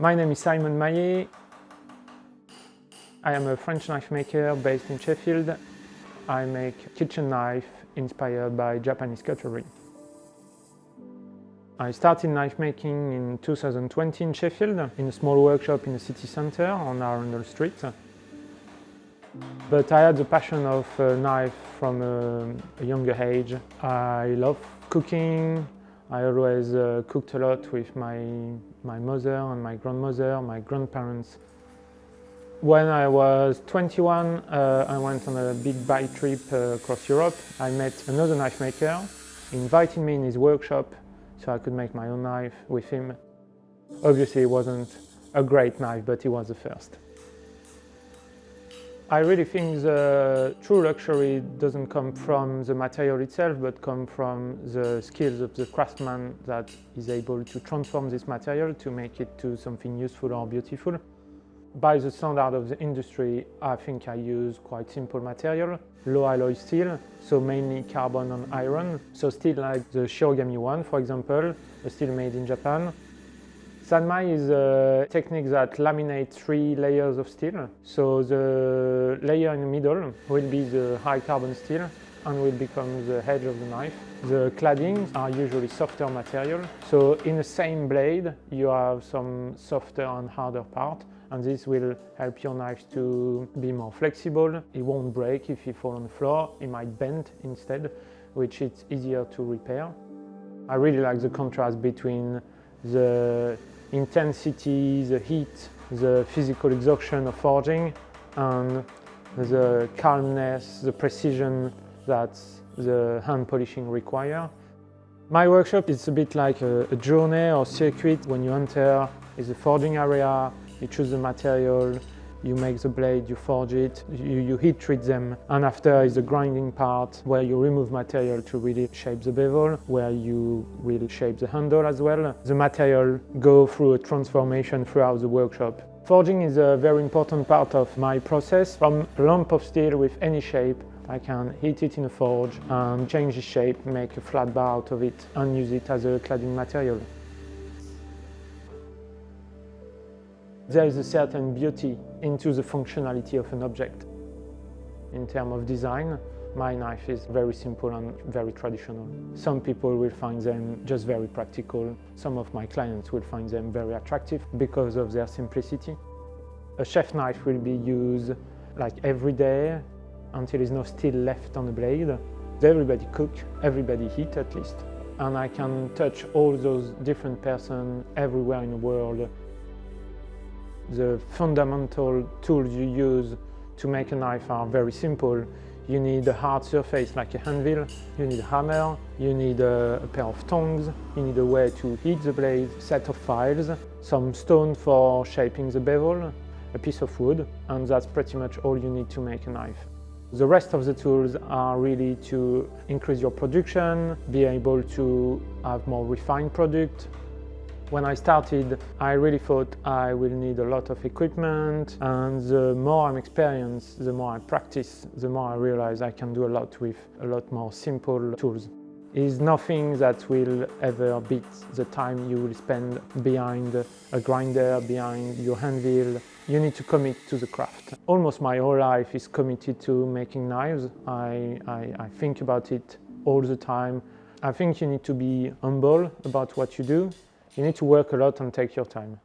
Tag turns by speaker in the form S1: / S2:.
S1: My name is Simon Maillet. I am a French knife maker based in Sheffield. I make kitchen knife inspired by Japanese cutlery. I started knife making in 2020 in Sheffield, in a small workshop in the city centre on Arundel Street. But I had the passion of knife from a younger age. I love cooking. I always cooked a lot with my mother and my grandmother, my grandparents. When I was 21, I went on a big bike trip across Europe. I met another knife maker. He invited me in his workshop so I could make my own knife with him. Obviously, it wasn't a great knife, but it was the first. I really think the true luxury doesn't come from the material itself, but come from the skills of the craftsman that is able to transform this material to make it to something useful or beautiful. By the standard of the industry, I think I use quite simple material, low alloy steel, so mainly carbon and iron. So steel like the Shirogami one, for example, a steel made in Japan. Sanmai is a technique that laminates 3 layers of steel. So the layer in the middle will be the high carbon steel and will become the edge of the knife. The claddings are usually softer material. So in the same blade, you have some softer and harder part, and this will help your knife to be more flexible. It won't break if you fall on the floor. It might bend instead, which is easier to repair. I really like the contrast between the intensity, the heat, the physical exhaustion of forging, and the calmness, the precision that the hand polishing requires. My workshop is a bit like a journey or circuit. When you enter, it's a forging area, you choose the material, you make the blade, you forge it, you heat treat them, and after is the grinding part where you remove material to really shape the bevel, where you will shape the handle as well. The material go through a transformation throughout the workshop. Forging is a very important part of my process. From a lump of steel with any shape, I can heat it in a forge and change the shape, make a flat bar out of it and use it as a cladding material. There is a certain beauty into the functionality of an object. In terms of design, my knife is very simple and very traditional. Some people will find them just very practical. Some of my clients will find them very attractive because of their simplicity. A chef knife will be used like every day until there's no steel left on the blade. Everybody cook, everybody eat at least. And I can touch all those different persons everywhere in the world. The fundamental tools you use to make a knife are very simple. You need a hard surface like a anvil, you need a hammer, you need a pair of tongs, you need a way to heat the blade, a set of files, some stone for shaping the bevel, a piece of wood, and that's pretty much all you need to make a knife. The rest of the tools are really to increase your production, be able to have more refined product. When I started, I really thought I will need a lot of equipment, and the more I'm experienced, the more I practice, the more I realize I can do a lot with a lot more simple tools. It's nothing that will ever beat the time you will spend behind a grinder, behind your anvil. You need to commit to the craft. Almost my whole life is committed to making knives. I think about it all the time. I think you need to be humble about what you do. You need to work a lot and take your time.